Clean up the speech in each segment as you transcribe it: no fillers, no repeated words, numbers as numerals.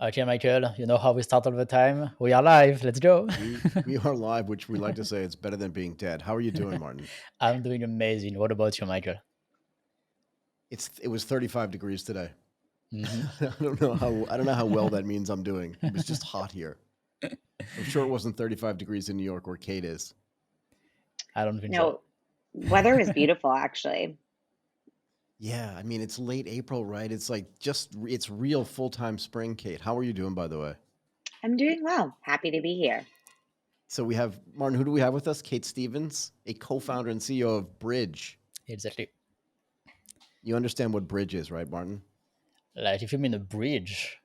Okay, Michael, you know how we start all the time. We are live. Let's go. We are live, which we like to say it's better than being dead. How are you doing, Martin? I'm doing amazing. What about you, Michael? It was 35 degrees today. Hmm. I don't know how well that means I'm doing. It was just hot here. I'm sure it wasn't 35 degrees in New York where Kate is. I don't think so. No, weather was beautiful, actually. Yeah, I mean it's late April, right? It's real full-time spring, Kate. How are you doing, by the way? I'm doing well. Happy to be here. So we have Martin. Who do we have with us? Kait Stephens, a co-founder and CEO of Brij. Exactly. You understand what Brij is, right, Martin? Like if you mean a bridge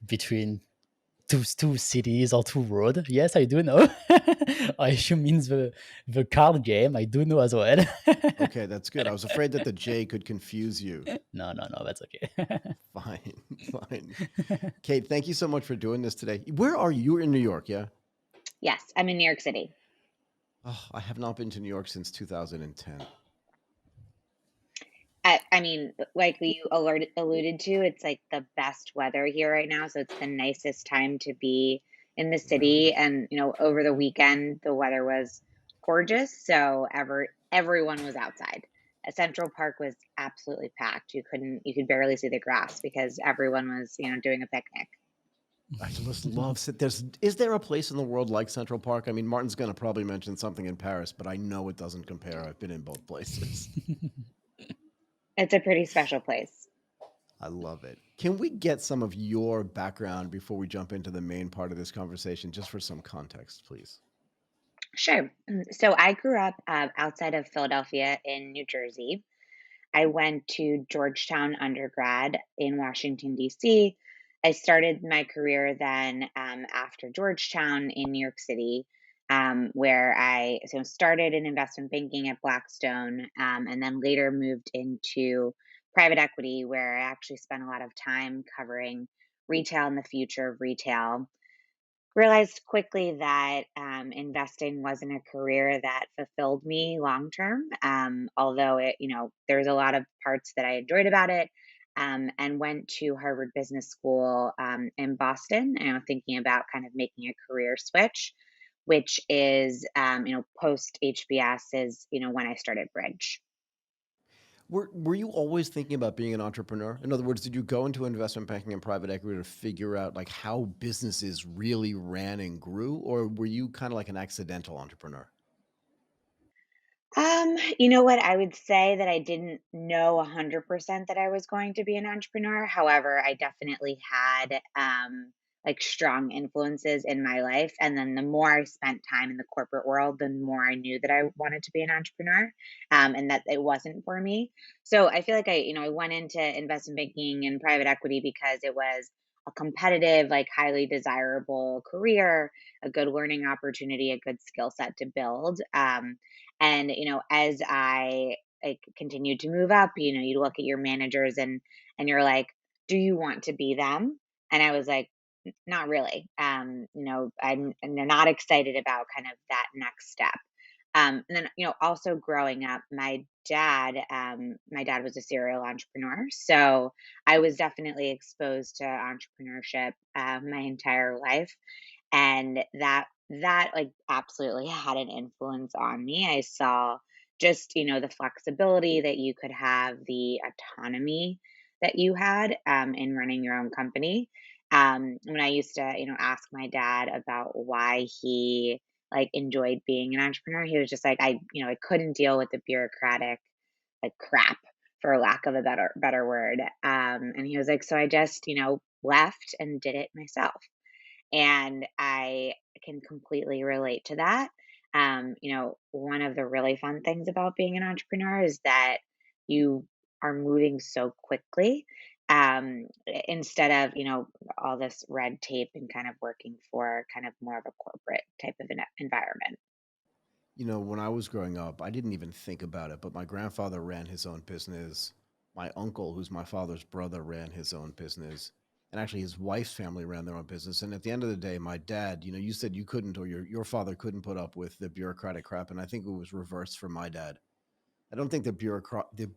between two cities or two roads, yes, I do know. Or if you mean the card game, I do know as well. Okay, that's good. I was afraid that the J could confuse you. No, that's okay. Fine, fine. Kate, thank you so much for doing this today. Where are you? You're in New York, yeah? Yes, I'm in New York City. Oh, I have not been to New York since 2010. I mean, like you alluded to, it's like the best weather here right now. So it's the nicest time to be in the city. And, over the weekend, the weather was gorgeous. So everyone was outside. Central Park was absolutely packed. You could barely see the grass because everyone was, doing a picnic. I just love is there a place in the world like Central Park? I mean, Martin's going to probably mention something in Paris, but I know it doesn't compare. I've been in both places. It's a pretty special place. I love it. Can we get some of your background before we jump into the main part of this conversation, just for some context, please? Sure. So I grew up outside of Philadelphia in New Jersey. I went to Georgetown undergrad in Washington, D.C. I started my career then after Georgetown in New York City, where I started in investment banking at Blackstone and then later moved into private equity, where I actually spent a lot of time covering retail and the future of retail. Realized quickly that investing wasn't a career that fulfilled me long term. Although there's a lot of parts that I enjoyed about it. And went to Harvard Business School in Boston, thinking about kind of making a career switch, which is, post HBS is, when I started Bridge. Were you always thinking about being an entrepreneur? In other words, did you go into investment banking and private equity to figure out like how businesses really ran and grew, or were you kind of like an accidental entrepreneur? You know what? I would say that I didn't know 100% that I was going to be an entrepreneur. However, I definitely had like strong influences in my life. And then the more I spent time in the corporate world, the more I knew that I wanted to be an entrepreneur and that it wasn't for me. So I feel like I went into investment banking and private equity because it was a competitive, like highly desirable career, a good learning opportunity, a good skill set to build. And, as I continued to move up, you look at your managers and you're like, do you want to be them? And I was like, Not really. I'm not excited about kind of that next step." And then, also growing up, my dad was a serial entrepreneur, so I was definitely exposed to entrepreneurship my entire life, and that like absolutely had an influence on me. I saw just, the flexibility that you could have, the autonomy that you had in running your own company. When I used to, ask my dad about why he like enjoyed being an entrepreneur, he was just like, I couldn't deal with the bureaucratic like crap, for lack of a better word. And he was like, so I just, left and did it myself. And I can completely relate to that. One of the really fun things about being an entrepreneur is that you are moving so quickly instead of, all this red tape and kind of working for kind of more of a corporate type of an environment. When I was growing up, I didn't even think about it, but my grandfather ran his own business. My uncle, who's my father's brother, ran his own business. And actually, his wife's family ran their own business. And at the end of the day, my dad, you said you couldn't, or your father couldn't put up with the bureaucratic crap. And I think it was reversed for my dad. I don't think the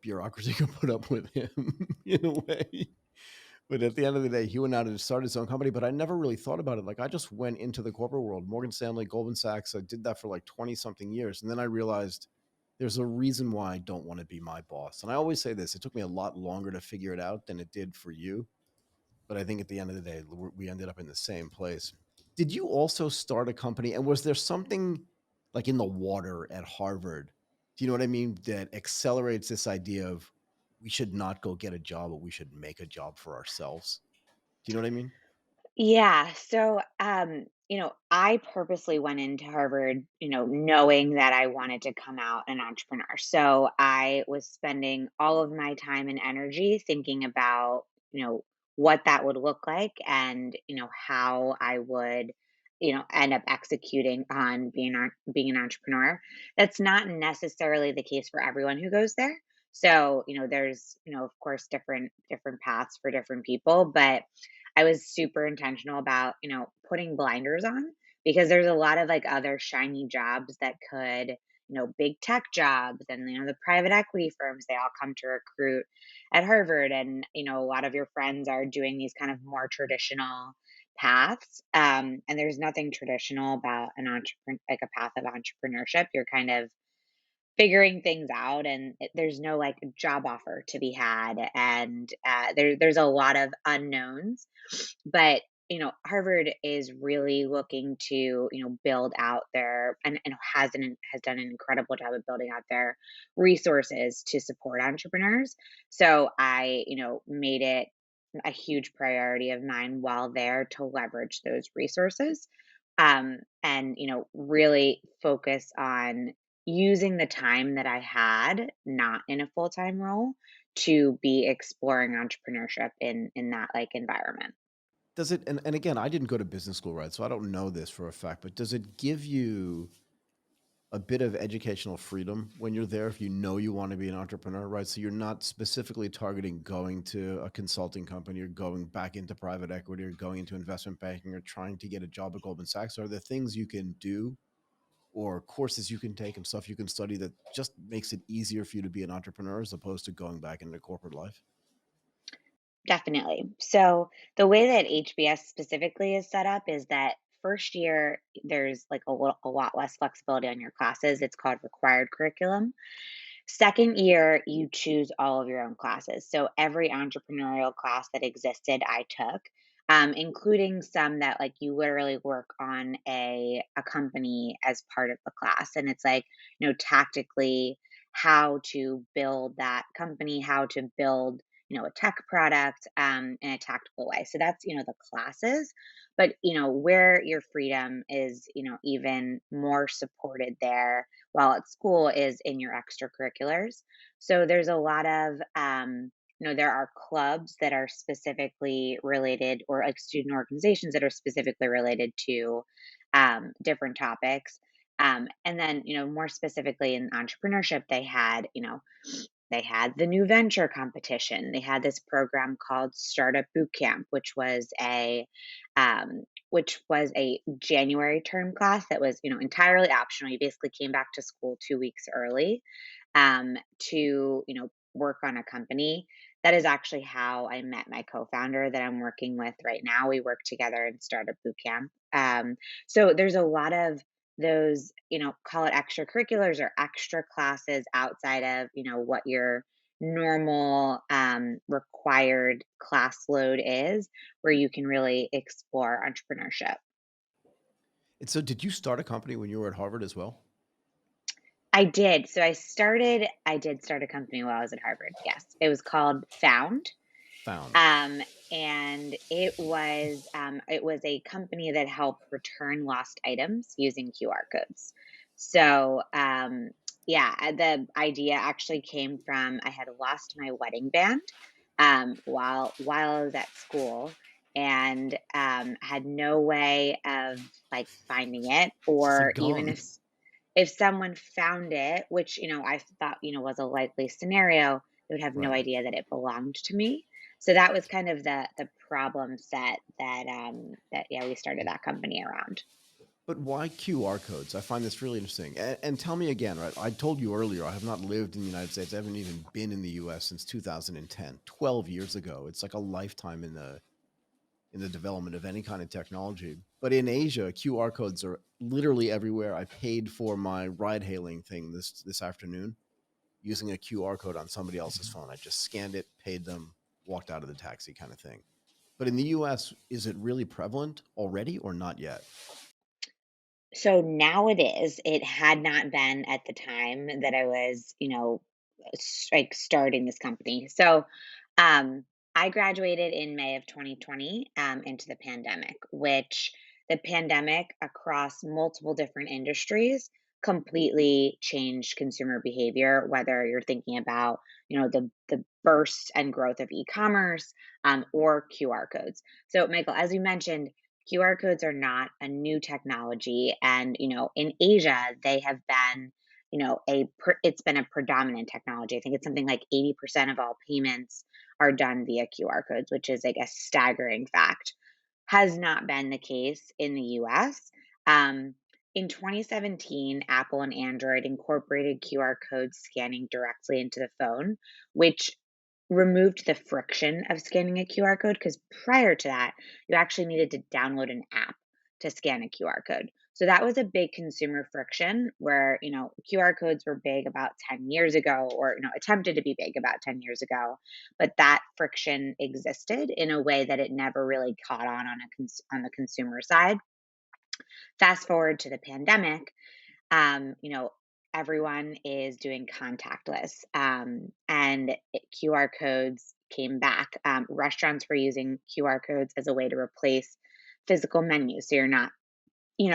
bureaucracy could put up with him in a way. But at the end of the day, he went out and started his own company, but I never really thought about it. Like, I just went into the corporate world, Morgan Stanley, Goldman Sachs. I did that for like 20 something years. And then I realized there's a reason why I don't want to be my boss. And I always say this, it took me a lot longer to figure it out than it did for you. But I think at the end of the day, we ended up in the same place. Did you also start a company? And was there something like in the water at Harvard? Do you know what I mean? That accelerates this idea of we should not go get a job, but we should make a job for ourselves. Do you know what I mean? Yeah. So, I purposely went into Harvard, knowing that I wanted to come out an entrepreneur. So I was spending all of my time and energy thinking about, what that would look like and, how I would, end up executing on being an entrepreneur. That's not necessarily the case for everyone who goes there. So, there's, of course, different paths for different people, but I was super intentional about, putting blinders on because there's a lot of like other shiny jobs that could, big tech jobs and, the private equity firms, they all come to recruit at Harvard. And, a lot of your friends are doing these kind of more traditional paths. And there's nothing traditional about like a path of entrepreneurship. You're kind of figuring things out and there's no like job offer to be had and there's a lot of unknowns but Harvard is really looking to build out and has done an incredible job of building out their resources to support entrepreneurs. So I made it a huge priority of mine while there to leverage those resources and really focus on using the time that I had not in a full-time role to be exploring entrepreneurship in that like environment. Does it, and again, I didn't go to business school, right? So I don't know this for a fact, but does it give you a bit of educational freedom when you're there if you know you want to be an entrepreneur, right? So you're not specifically targeting going to a consulting company or going back into private equity or going into investment banking or trying to get a job at Goldman Sachs. Are there things you can do or courses you can take and stuff you can study that just makes it easier for you to be an entrepreneur as opposed to going back into corporate life? Definitely. So the way that HBS specifically is set up is that first year there's like a lot less flexibility on your classes. It's called required curriculum. Second year, you choose all of your own classes. So every entrepreneurial class that existed, I took, including some that like you literally work on a company as part of the class. And it's like, tactically how to build that company, how to build, a tech product in a tactical way. So that's, the classes. But, where your freedom is, even more supported there while at school is in your extracurriculars. So there's a lot of, there are clubs that are specifically related, or like student organizations that are specifically related to different topics. And then, more specifically in entrepreneurship, they had the new venture competition. They had this program called Startup Boot Camp, which was a January term class that was, entirely optional. You basically came back to school 2 weeks early to, work on a company. That is actually how I met my co-founder that I'm working with right now. We work together in Startup Boot Camp. So there's a lot of those, call it extracurriculars or extra classes outside of, what your normal required class load is, where you can really explore entrepreneurship. And so did you start a company when you were at Harvard as well? I did. So I did start a company while I was at Harvard. Yes. It was called Found. Found. Um, and it was a company that helped return lost items using QR codes. So yeah, the idea actually came from I had lost my wedding band while I was at school and had no way of like finding it, Is or it even gone? if someone found it, which, I thought, was a likely scenario, they would have no Right. idea that it belonged to me. So that was kind of the problem set that yeah, we started that company around. But why QR codes? I find this really interesting. And tell me again, right? I told you earlier, I have not lived in the United States. I haven't even been in the US since 2010, 12 years ago. It's like a lifetime in the development of any kind of technology. But in Asia, QR codes are literally everywhere. I paid for my ride hailing thing this afternoon using a QR code on somebody else's phone. I just scanned it, paid them, walked out of the taxi kind of thing. But in the US, is it really prevalent already or not yet? So now it is. It had not been at the time that I was, like starting this company. So, um, I graduated in May of 2020 into the pandemic, which the pandemic across multiple different industries completely changed consumer behavior. Whether you're thinking about, the burst and growth of e-commerce or QR codes. So, Michael, as you mentioned, QR codes are not a new technology, and in Asia they have been, it's been a predominant technology. I think it's something like 80% of all payments are done via QR codes, which is like a staggering fact. Has not been the case in the US. Um, in 2017, Apple and Android incorporated QR code scanning directly into the phone, which removed the friction of scanning a QR code, because prior to that, you actually needed to download an app to scan a QR code. So that was a big consumer friction where, QR codes were big about 10 years ago, or, attempted to be big about 10 years ago, but that friction existed in a way that it never really caught on the consumer side. Fast forward to the pandemic, everyone is doing contactless, and QR codes came back. Restaurants were using QR codes as a way to replace physical menus, so you're not,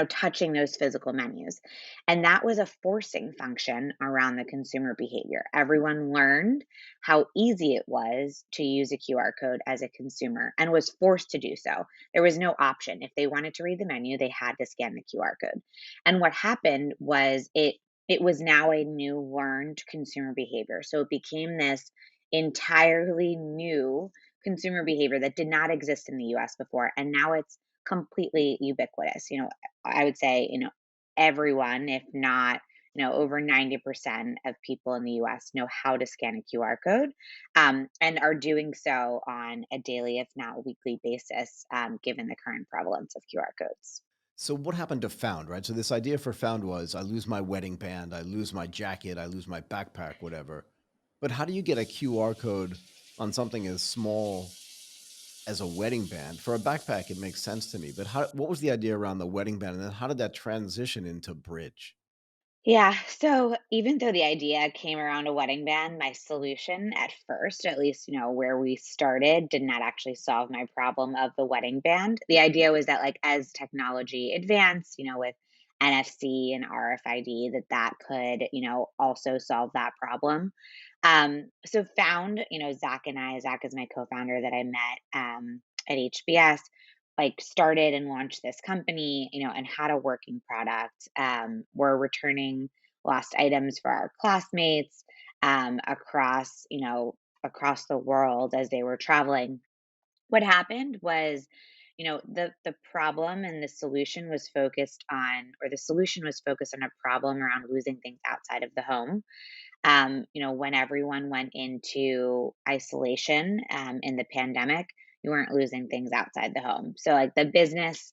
touching those physical menus. And that was a forcing function around the consumer behavior. Everyone learned how easy it was to use a QR code as a consumer and was forced to do so. There was no option. If they wanted to read the menu, they had to scan the QR code. And what happened was it was now a new learned consumer behavior. So it became this entirely new consumer behavior that did not exist in the US before. And now it's completely ubiquitous. I would say, everyone, if not, over 90% of people in the US know how to scan a QR code, and are doing so on a daily, if not weekly basis, given the current prevalence of QR codes. So what happened to Found, right? So this idea for Found was I lose my wedding band, I lose my jacket, I lose my backpack, whatever. But how do you get a QR code on something as small as a wedding band? For a backpack, it makes sense to me. But what was the idea around the wedding band? And then how did that transition into Bridge? Yeah. So even though the idea came around a wedding band, my solution at first, at least, where we started, did not actually solve my problem of the wedding band. The idea was that, like, as technology advanced, with NFC and RFID, that could, also solve that problem. So found, Zach is my co-founder that I met at HBS, like started and launched this company, and had a working product. We're returning lost items for our classmates across the world as they were traveling. What happened was, the problem and the solution was focused on, or the solution was focused on a problem around losing things outside of the home. When everyone went into isolation in the pandemic, you weren't losing things outside the home. So, like, the business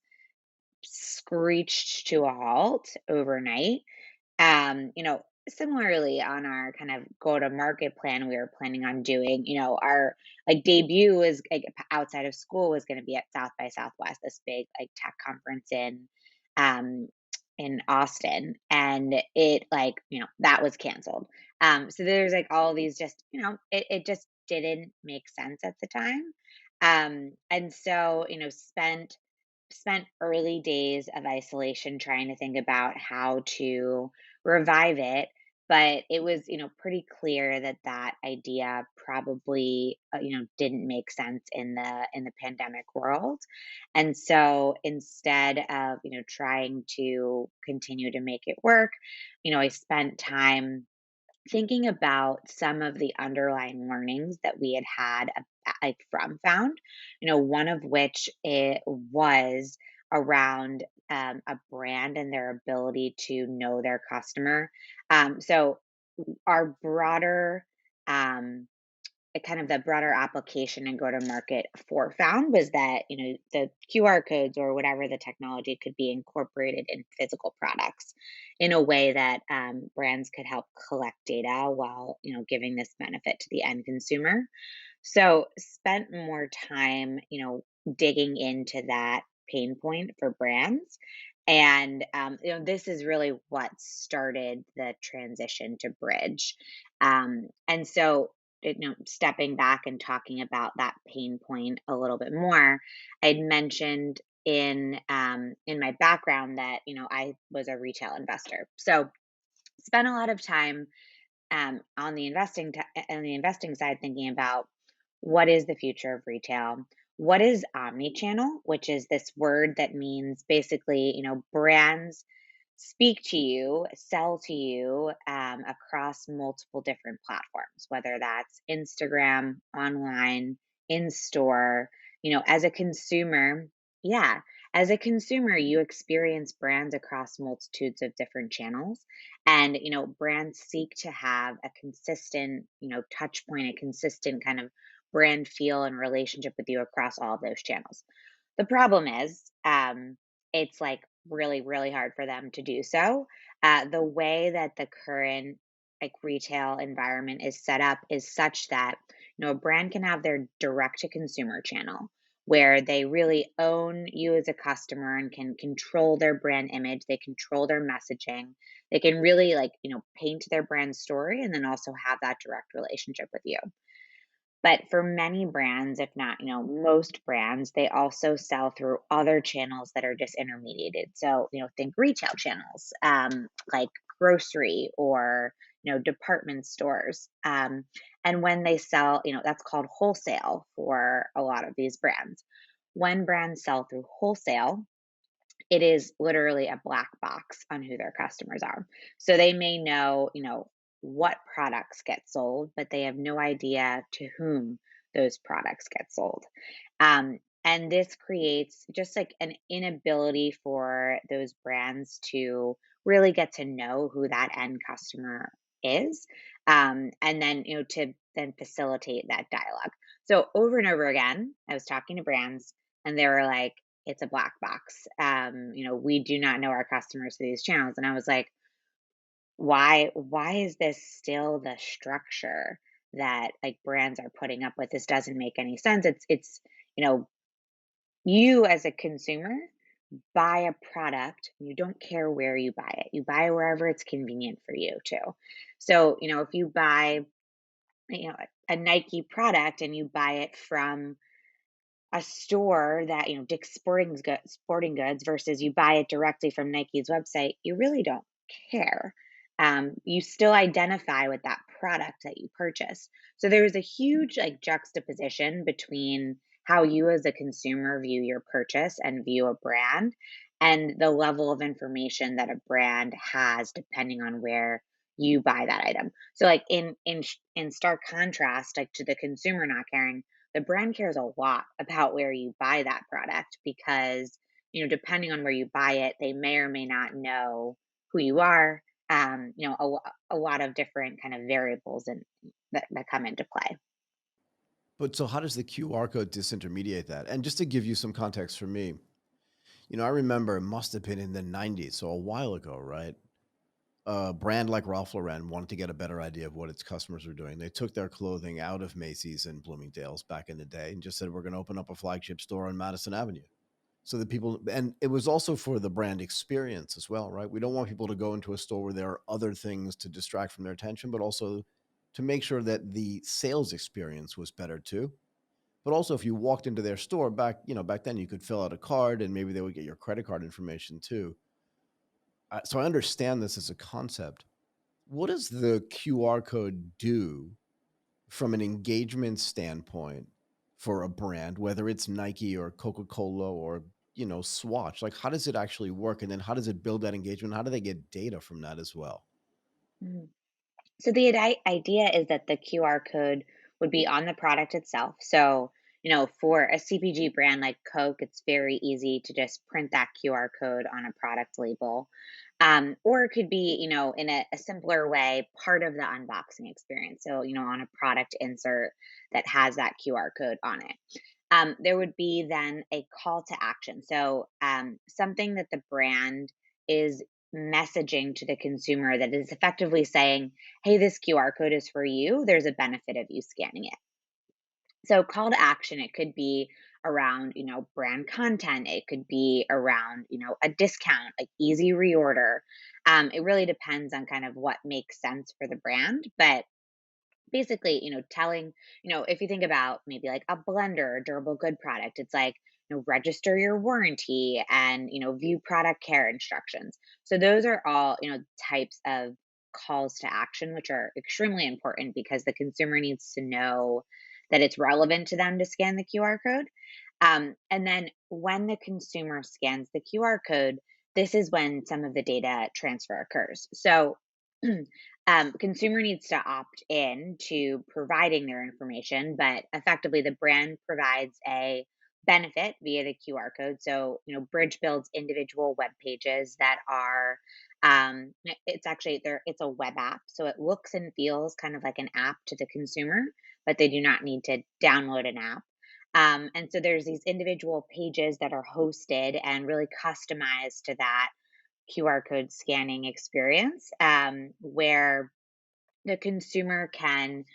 screeched to a halt overnight. Similarly, on our kind of go to market plan, we were planning on doing, our like debut was like outside of school was going to be at South by Southwest, this big like tech conference um, in Austin, and it like that was canceled. So there's like all these just it just didn't make sense at the time, and so spent early days of isolation trying to think about how to revive it, but it was pretty clear that idea probably didn't make sense in the pandemic world. And so instead of trying to continue to make it work, I spent time thinking about some of the underlying learnings that we had like from Found, one of which it was around a brand and their ability to know their customer. So our broader um, kind of the broader application and go to market for found was that the QR codes or whatever the technology could be incorporated in physical products in a way that brands could help collect data while giving this benefit to the end consumer. So spent more time, digging into that pain point for brands. And this is really what started the transition to Bridge. And so, stepping back and talking about that pain point a little bit more, I'd mentioned in my background that I was a retail investor, so spent a lot of time on the investing side, thinking about what is the future of retail. What is omni-channel, which is this word that means basically, brands speak to you, sell to you across multiple different platforms, whether that's Instagram, online, in store. As a consumer, yeah, as a consumer, you experience brands across multitudes of different channels. And, brands seek to have a consistent, touch point, a consistent kind of brand feel and relationship with you across all of those channels. The problem is, it's like really, really hard for them to do so. The way that the current like retail environment is set up is such that a brand can have their direct to consumer channel where they really own you as a customer and can control their brand image, they control their messaging, they can really like paint their brand story and then also have that direct relationship with you. But for many brands, if not, most brands, they also sell through other channels that are disintermediated. So, think retail channels, like grocery or, department stores. And when they sell, that's called wholesale for a lot of these brands. When brands sell through wholesale, it is literally a black box on who their customers are. So they may know, what products get sold, but they have no idea to whom those products get sold. And this creates just like an inability for those brands to really get to know who that end customer is. And then, to then facilitate that dialogue. So over and over again, I was talking to brands and they were like, it's a black box. We do not know our customers through these channels. And I was like, why is this still the structure that like brands are putting up with? This doesn't make any sense. It's you know, you as a consumer buy a product, you don't care where you buy it. You buy it wherever it's convenient for you too. So, if you buy, a Nike product and you buy it from a store that, Dick's Sporting Goods versus you buy it directly from Nike's website, you really don't care. You still identify with that product that you purchased. So there's a huge like juxtaposition between how you as a consumer view your purchase and view a brand and the level of information that a brand has depending on where you buy that item. So like in stark contrast like to the consumer not caring, the brand cares a lot about where you buy that product because, depending on where you buy it, they may or may not know who you are. A lot of different kind of variables that come into play. But so how does the QR code disintermediate that? And just to give you some context for me, I remember it must have been in the 90s, so a while ago, right? A brand like Ralph Lauren wanted to get a better idea of what its customers were doing. They took their clothing out of Macy's and Bloomingdale's back in the day and just said, we're going to open up a flagship store on Madison Avenue. So that people, and it was also for the brand experience as well, right? We don't want people to go into a store where there are other things to distract from their attention, but also to make sure that the sales experience was better too. But also if you walked into their store back then you could fill out a card and maybe they would get your credit card information too. So I understand this as a concept. What does the QR code do from an engagement standpoint for a brand, whether it's Nike or Coca-Cola or, Swatch? Like, how does it actually work? And then how does it build that engagement? How do they get data from that as well? Mhm. So the idea is that the QR code would be on the product itself. So, for a CPG brand like Coke, it's very easy to just print that QR code on a product label. Or it could be, in a simpler way, part of the unboxing experience. So, on a product insert that has that QR code on it. There would be then a call to action. So, something that the brand is messaging to the consumer that is effectively saying, hey, this QR code is for you. There's a benefit of you scanning it. So, call to action, it could be around, brand content. It could be around, a discount, like easy reorder. It really depends on kind of what makes sense for the brand. But basically, telling, if you think about maybe like a blender or durable good product, it's like, register your warranty and, view product care instructions. So those are all, types of calls to action, which are extremely important because the consumer needs to know that it's relevant to them to scan the QR code. And then when the consumer scans the QR code, this is when some of the data transfer occurs. So consumer needs to opt in to providing their information, but effectively the brand provides a benefit via the QR code. So, Bridge builds individual web pages that are it's actually there, it's a web app. So it looks and feels kind of like an app to the consumer, but they do not need to download an app. And so there's these individual pages that are hosted and really customized to that QR code scanning experience, where the consumer can,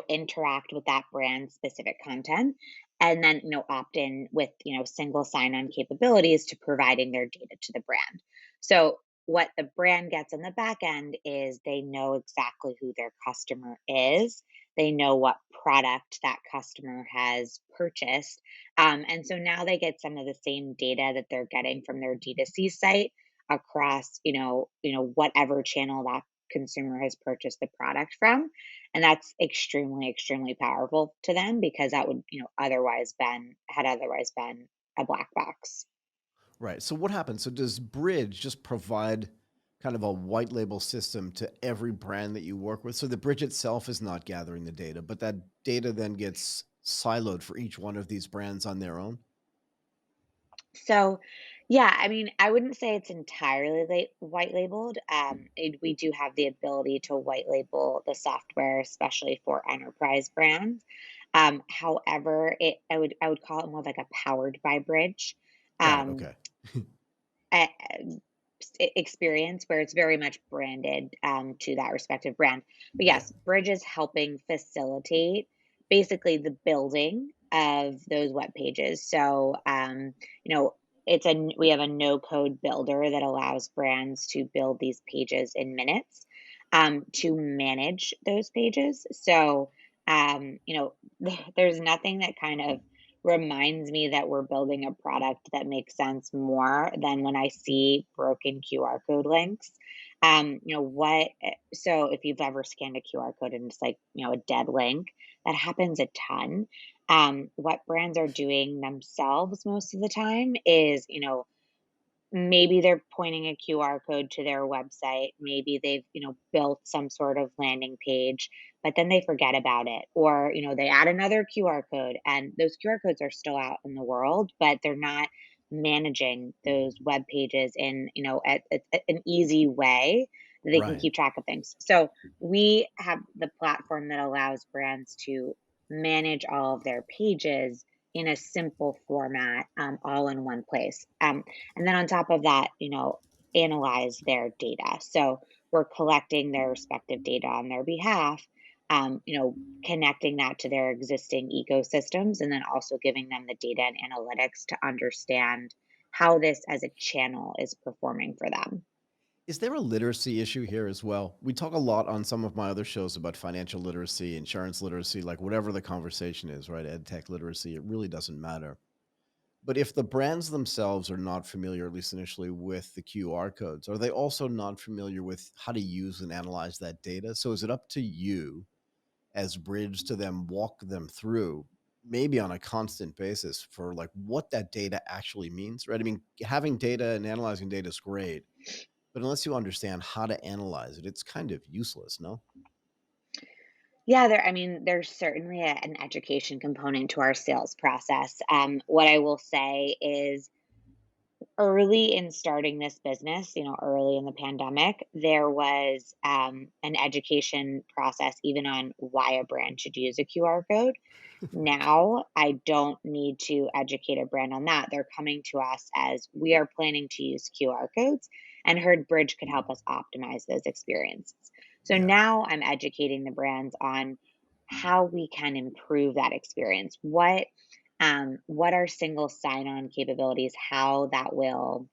interact with that brand specific content and then, opt in with, single sign on capabilities to providing their data to the brand. So what the brand gets on the back end is they know exactly who their customer is. They know what product that customer has purchased. And so now they get some of the same data that they're getting from their D2C site across, whatever channel that consumer has purchased the product from. And that's extremely, extremely powerful to them because that would, otherwise been a black box. Right. So what happens? So does Bridge just provide kind of a white label system to every brand that you work with? So the Bridge itself is not gathering the data, but that data then gets siloed for each one of these brands on their own? So, yeah, I mean, I wouldn't say it's entirely white labeled. We do have the ability to white label the software, especially for enterprise brands. However, I would call it more like a powered by Bridge. Got it. Um, Okay. e- Experience where it's very much branded to that respective brand. But Yeah. yes, Bridge is helping facilitate basically the building of those web pages. So, you know, we have a no code builder that allows brands to build these pages in minutes to manage those pages. So, there's nothing that kind of reminds me that we're building a product that makes sense more than when I see broken QR code links. So if you've ever scanned a QR code and it's like, a dead link, that happens a ton. What brands are doing themselves most of the time is, maybe they're pointing a QR code to their website. Maybe they've, built some sort of landing page, but then they forget about it. Or, they add another QR code and those QR codes are still out in the world, but they're not managing those web pages in, at an easy way that they can Right. keep track of things. So we have the platform that allows brands to manage all of their pages in a simple format, all in one place. And then on top of that, analyze their data. So we're collecting their respective data on their behalf, connecting that to their existing ecosystems, and then also giving them the data and analytics to understand how this as a channel is performing for them. Is there a literacy issue here as well? We talk a lot on some of my other shows about financial literacy, insurance literacy, like whatever the conversation is, right? Ed tech literacy, it really doesn't matter. But if the brands themselves are not familiar, at least initially, with the QR codes, are they also not familiar with how to use and analyze that data? So is it up to you as Bridge to them walk them through, maybe on a constant basis, for like what that data actually means, right? I mean, having data and analyzing data is great, but unless you understand how to analyze it, it's kind of useless, no? Yeah, there's certainly an education component to our sales process. What I will say is early in starting this business, early in the pandemic, there was an education process even on why a brand should use a QR code. Now, I don't need to educate a brand on that. They're coming to us as we are planning to use QR codes and heard Bridge could help us optimize those experiences. So Yeah, now I'm educating the brands on how we can improve that experience. What are single sign-on capabilities, how that will,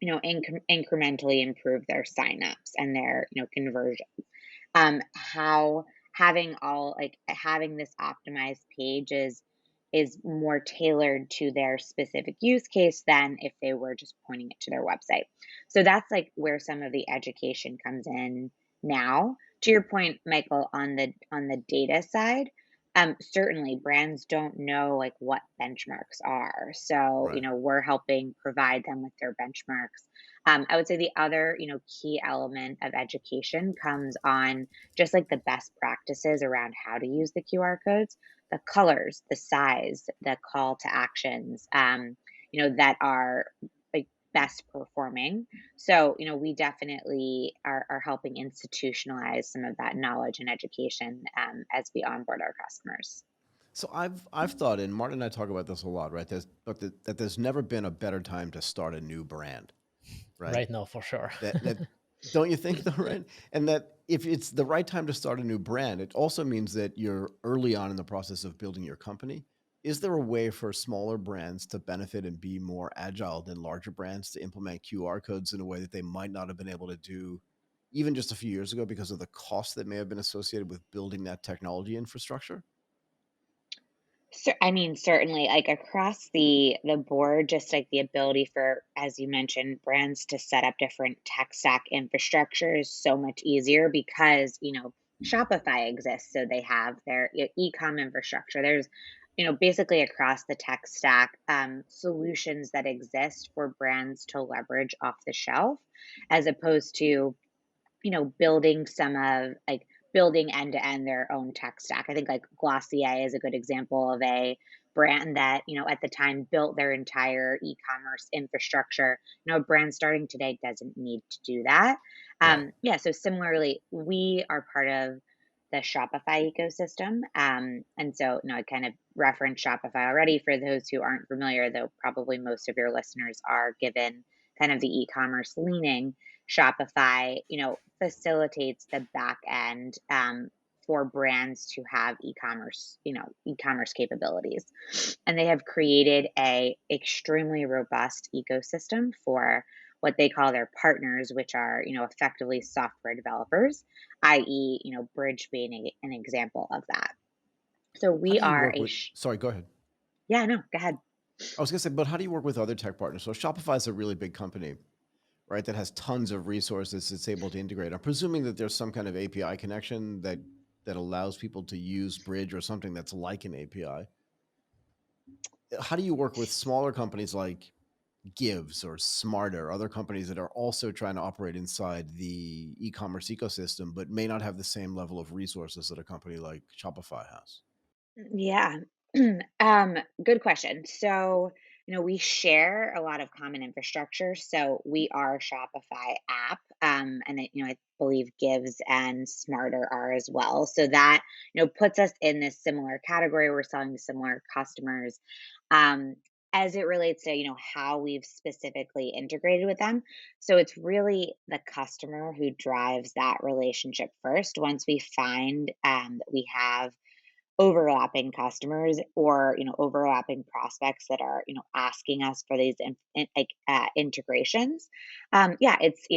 incrementally improve their signups and their, conversion. How having this optimized page is more tailored to their specific use case than if they were just pointing it to their website. So that's like where some of the education comes in now. To your point, Michael, on the data side, certainly brands don't know like what benchmarks are. So, right. we're helping provide them with their benchmarks. I would say the other, key element of education comes on just like the best practices around how to use the QR codes, the colors, the size, the call to actions, that are like best performing. So, we definitely are helping institutionalize some of that knowledge and education as we onboard our customers. So I've thought, and Martin and I talk about this a lot, right? That there's never been a better time to start a new brand, right? Right now, for sure. That don't you think though, right? And that if it's the right time to start a new brand, it also means that you're early on in the process of building your company. Is there a way for smaller brands to benefit and be more agile than larger brands to implement QR codes in a way that they might not have been able to do even just a few years ago because of the cost that may have been associated with building that technology infrastructure? So, certainly, like across the board, just like the ability for, as you mentioned, brands to set up different tech stack infrastructure is so much easier because Shopify exists, so they have their e-com infrastructure. There's basically across the tech stack solutions that exist for brands to leverage off the shelf, as opposed to building end to end their own tech stack. I think like Glossier is a good example of a brand that, at the time built their entire e-commerce infrastructure. A brand starting today doesn't need to do that. Right. Yeah, so similarly, we are part of the Shopify ecosystem. And so, I kind of referenced Shopify already. For those who aren't familiar, though, probably most of your listeners are, given kind of the e-commerce leaning. Shopify, facilitates the back end for brands to have e-commerce capabilities. And they have created a extremely robust ecosystem for what they call their partners, which are, effectively software developers, i.e., Bridge being an example of that. So How we do you are work with, sorry, go ahead. yeah, no, go ahead. I was gonna say, but how do you work with other tech partners? So Shopify is a really big company, right? That has tons of resources it's able to integrate. I'm presuming that there's some kind of API connection that allows people to use Bridge or something that's like an API. How do you work with smaller companies like Gives or Smarter, other companies that are also trying to operate inside the e-commerce ecosystem, but may not have the same level of resources that a company like Shopify has? Yeah. Good question. So, we share a lot of common infrastructure. So we are a Shopify app, and I believe Gives and Smarter are as well. So that, puts us in this similar category. We're selling to similar customers. Um, as it relates to, how we've specifically integrated with them. So it's really the customer who drives that relationship first. Once we find that we have overlapping customers or overlapping prospects that are asking us for these integrations. Yeah, it's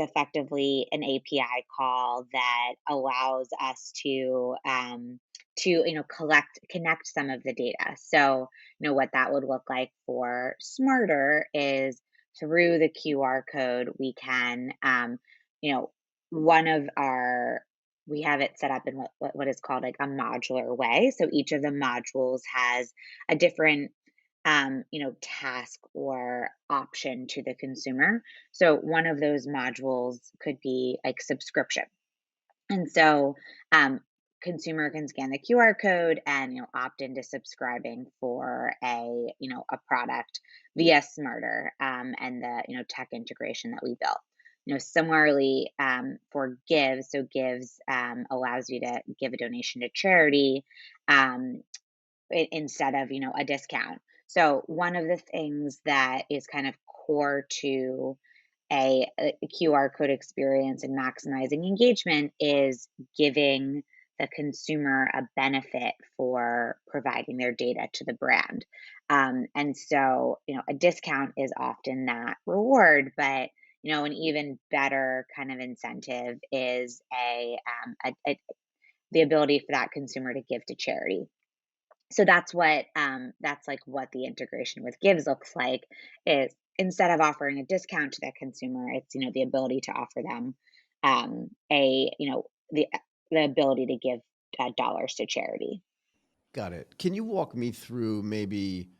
effectively an API call that allows us to connect some of the data. So what that would look like for Smarter is through the QR code we can you know one of our we have it set up in what is called like a modular way. So each of the modules has a different task or option to the consumer. So one of those modules could be like subscription. And so consumer can scan the QR code and, opt into subscribing for a product via Smarter, and the, tech integration that we built. Similarly, for Gives, so Gives allows you to give a donation to charity, um, instead of, a discount. So one of the things that is kind of core to a QR code experience and maximizing engagement is giving the consumer a benefit for providing their data to the brand. And so, a discount is often that reward, but an even better kind of incentive is the ability for that consumer to give to charity. So that's like what the integration with Gives looks like, is instead of offering a discount to that consumer, it's, the ability to offer them a the ability to give dollars to charity. Got it. Can you walk me through maybe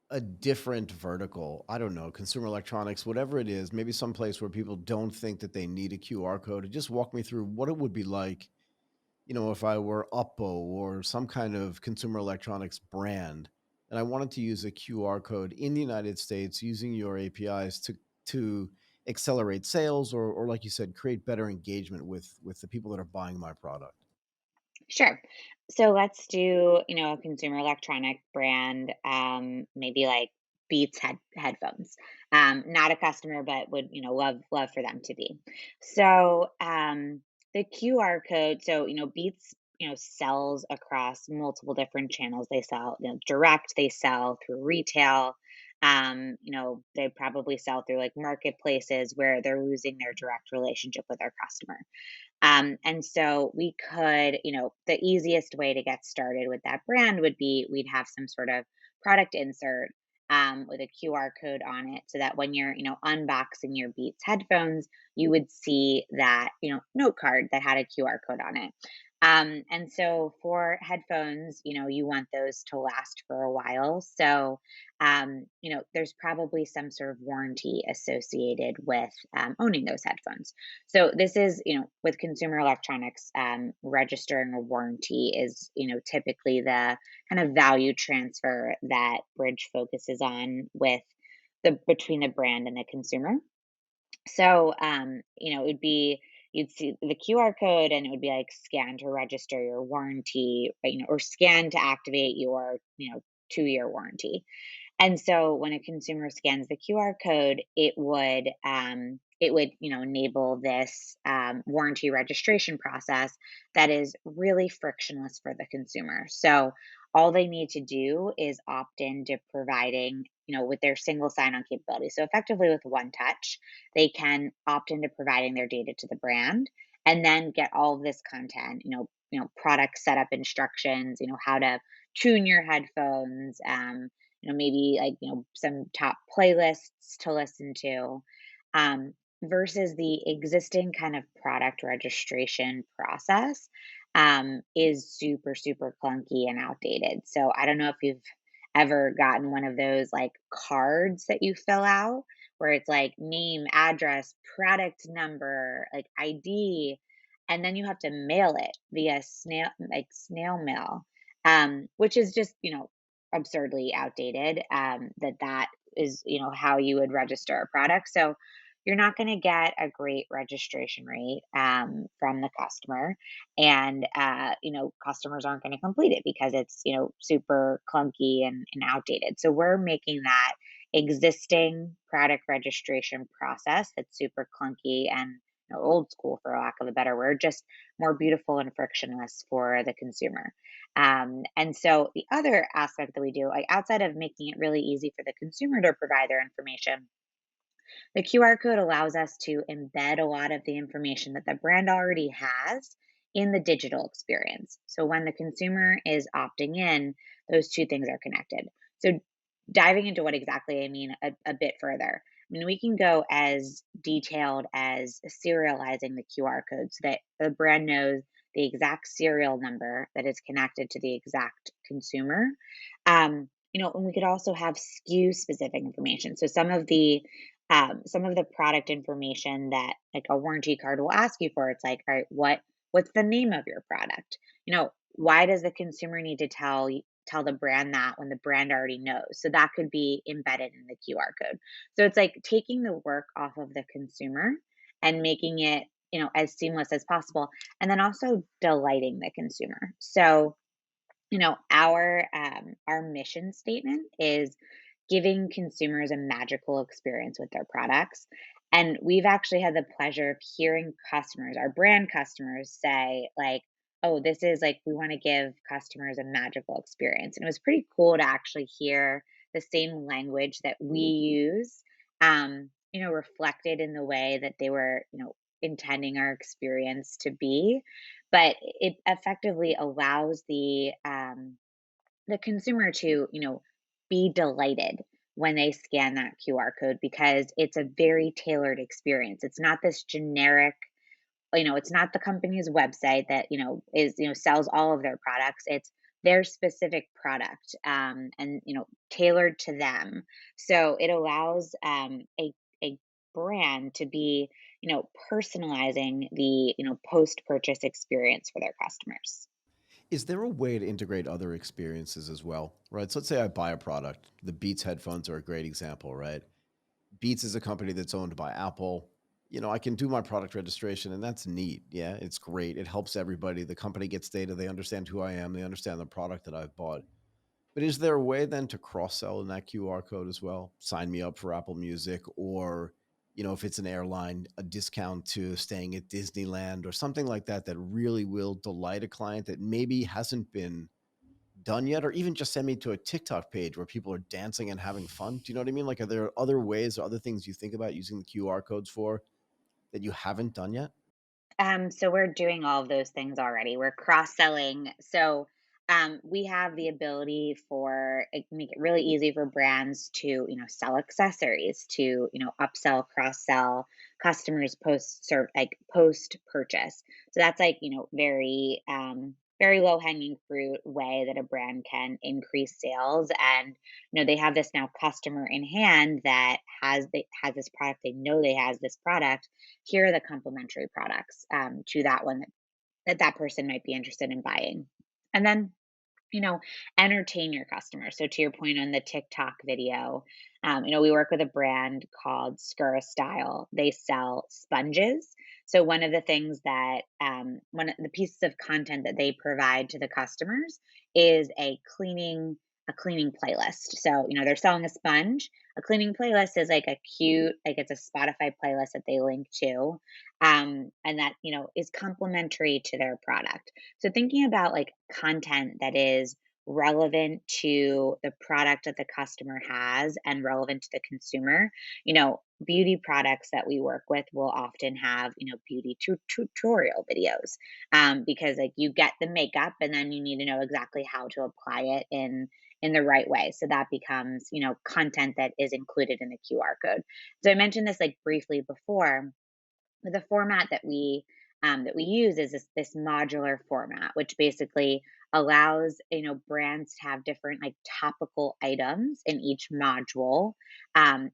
a different vertical? I don't know, consumer electronics, whatever it is, maybe some place where people don't think that they need a QR code. And just walk me through what it would be like, if I were Oppo or some kind of consumer electronics brand, and I wanted to use a QR code in the United States using your APIs to accelerate sales, or like you said, create better engagement with the people that are buying my product. Sure. So let's do, a consumer electronic brand, maybe like Beats headphones. Not a customer, but would, love for them to be. So the QR code, so, Beats, sells across multiple different channels. They sell, direct, they sell through retail. They probably sell through like marketplaces where they're losing their direct relationship with their customer. And so we could, the easiest way to get started with that brand would be we'd have some sort of product insert, with a QR code on it, so that when you're, unboxing your Beats headphones, you would see that, note card that had a QR code on it. And so for headphones, you want those to last for a while. So, there's probably some sort of warranty associated with owning those headphones. So this is, with consumer electronics, registering a warranty is, typically the kind of value transfer that Bridge focuses on with the between the brand and the consumer. So, it would be you'd see the QR code and it would be like scan to register your warranty, or scan to activate your, 2-year warranty. And so when a consumer scans the QR code, it would, enable this warranty registration process that is really frictionless for the consumer. So all they need to do is opt in to providing, with their single sign-on capability. So effectively with one touch, they can opt into providing their data to the brand and then get all of this content, product setup instructions, how to tune your headphones, maybe like, some top playlists to listen to, versus the existing kind of product registration process, is super, super clunky and outdated. So I don't know if you've ever gotten one of those like cards that you fill out where it's like name, address, product number, like ID, and then you have to mail it via snail mail, which is just, absurdly outdated. That is, how you would register a product. So you're not going to get a great registration rate, from the customer, and customers aren't going to complete it because it's, super clunky and outdated. So we're making that existing product registration process that's super clunky and, old school, for lack of a better word, just more beautiful and frictionless for the consumer. And so the other aspect that we do, like outside of making it really easy for the consumer to provide their information, the QR code allows us to embed a lot of the information that the brand already has in the digital experience. So when the consumer is opting in, those two things are connected. So diving into what exactly I mean a bit further, I mean, we can go as detailed as serializing the QR code so that the brand knows the exact serial number that is connected to the exact consumer. And we could also have SKU specific information. So some of the product information that like a warranty card will ask you for, it's like, all right, what what's the name of your product? Why does the consumer need to tell the brand that when the brand already knows? So that could be embedded in the QR code. So it's like taking the work off of the consumer and making it, as seamless as possible, and then also delighting the consumer. So, our mission statement is giving consumers a magical experience with their products. And we've actually had the pleasure of hearing customers, our brand customers, say, like, oh, this is like, we want to give customers a magical experience. And it was pretty cool to actually hear the same language that we use, reflected in the way that they were, intending our experience to be. But it effectively allows the consumer to, be delighted when they scan that QR code because it's a very tailored experience. It's not this generic, it's not the company's website that, sells all of their products. It's their specific product, and, tailored to them. So it allows a brand to be, personalizing the, post purchase experience for their customers. Is there a way to integrate other experiences as well, right? So let's say I buy a product. The Beats headphones are a great example, right? Beats is a company that's owned by Apple. I can do my product registration and that's neat. Yeah, it's great. It helps everybody. The company gets data. They understand who I am. They understand the product that I've bought. But is there a way then to cross-sell in that QR code as well? Sign me up for Apple Music, or, if it's an airline, a discount to staying at Disneyland or something like that that really will delight a client that maybe hasn't been done yet, or even just send me to a TikTok page where people are dancing and having fun. Do you know what I mean? Like, are there other ways or other things you think about using the QR codes for that you haven't done yet? So we're doing all of those things already. We're cross-selling. So we have the ability make it really easy for brands to, sell accessories, to, upsell, cross-sell customers post purchase. So that's like, very low hanging fruit way that a brand can increase sales. And, they have this now customer in hand that has this product. They know they has this product. Here are the complementary products, to that one that person might be interested in buying. And then, you know, entertain your customers. So to your point on the TikTok video, we work with a brand called Skura Style. They sell sponges. So one of the things that one of the pieces of content that they provide to the customers is a cleaning playlist. So, they're selling a sponge. A cleaning playlist is like a cute, like it's a Spotify playlist that they link to, and that, is complementary to their product. So thinking about like content that is relevant to the product that the customer has and relevant to the consumer. Beauty products that we work with will often have, beauty tutorial videos, because like you get the makeup and then you need to know exactly how to apply it in the right way. So that becomes, content that is included in the QR code. So I mentioned this like briefly before, but the format that we use is this modular format, which basically allows, brands to have different like topical items in each module,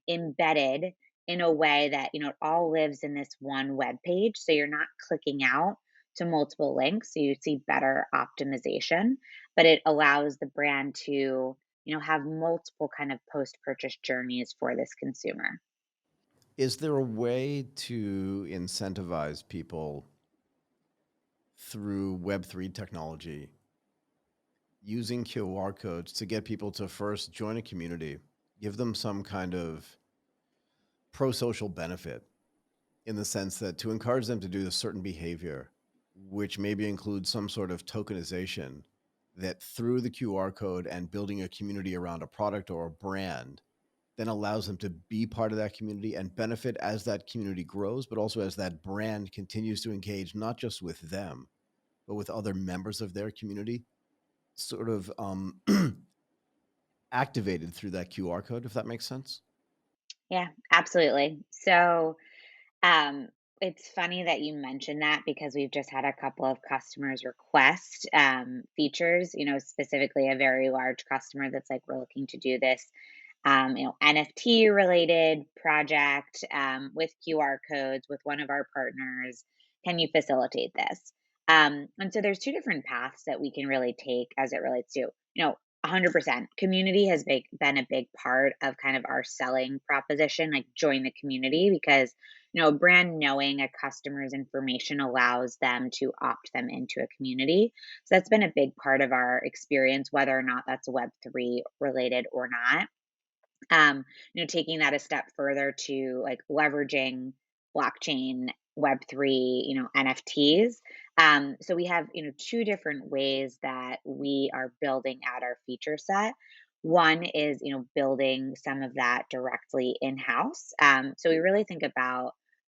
embedded in a way that, it all lives in this one web page. So you're not clicking out to multiple links. So you see better optimization, but it allows the brand to, have multiple kind of post purchase journeys for this consumer. Is there a way to incentivize people through Web3 technology using QR codes to get people to first join a community, give them some kind of pro-social benefit, in the sense that to encourage them to do a certain behavior, which maybe includes some sort of tokenization, that through the QR code and building a community around a product or a brand then allows them to be part of that community and benefit as that community grows, but also as that brand continues to engage not just with them, but with other members of their community, sort of activated through that QR code, if that makes sense. Yeah, absolutely. So, Um, it's funny that you mentioned that because we've just had a couple of customers request features, specifically a very large customer that's like, we're looking to do this, NFT related project with QR codes with one of our partners. Can you facilitate this? And so there's two different paths that we can really take as it relates to, 100% community has been a big part of kind of our selling proposition, like join the community, because, a brand knowing a customer's information allows them to opt them into a community. So that's been a big part of our experience, whether or not that's Web3 related or not. Taking that a step further to like leveraging blockchain, Web3, NFTs. So we have, two different ways that we are building out our feature set. One is, building some of that directly in-house. So we really think about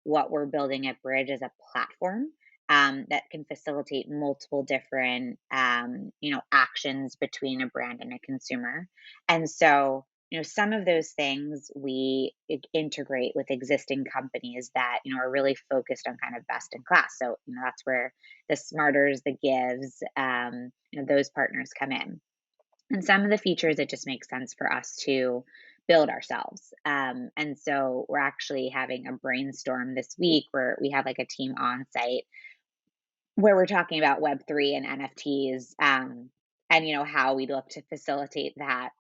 what we're building at Bridge as a platform that can facilitate multiple different, actions between a brand and a consumer. And so, some of those things we integrate with existing companies that, are really focused on kind of best in class. So, that's where the Smarters, the Gives, those partners come in. And some of the features, it just makes sense for us to build ourselves. And so we're actually having a brainstorm this week where we have like a team on site where we're talking about Web3 and NFTs, and, how we'd look to facilitate that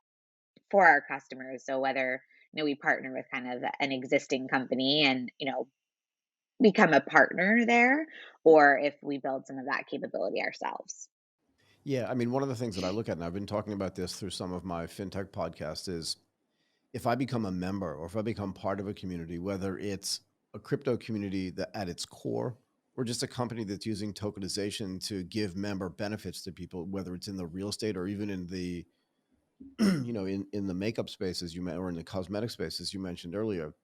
for our customers. So whether, we partner with kind of an existing company and, become a partner there, or if we build some of that capability ourselves. Yeah, I mean, one of the things that I look at, and I've been talking about this through some of my fintech podcasts, is if I become a member or if I become part of a community, whether it's a crypto community that at its core, or just a company that's using tokenization to give member benefits to people, whether it's in the real estate or even in the, in the makeup spaces or in the cosmetic spaces you mentioned earlier,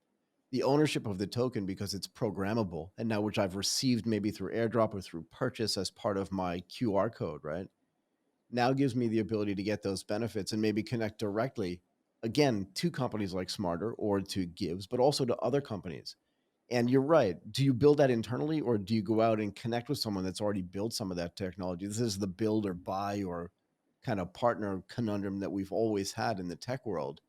the ownership of the token, because it's programmable, and now which I've received maybe through airdrop or through purchase as part of my QR code, right? Now gives me the ability to get those benefits and maybe connect directly, again, to companies like Smarter or to Gives, but also to other companies. And you're right. Do you build that internally, or do you go out and connect with someone that's already built some of that technology? This is the build or buy or kind of partner conundrum that we've always had in the tech world.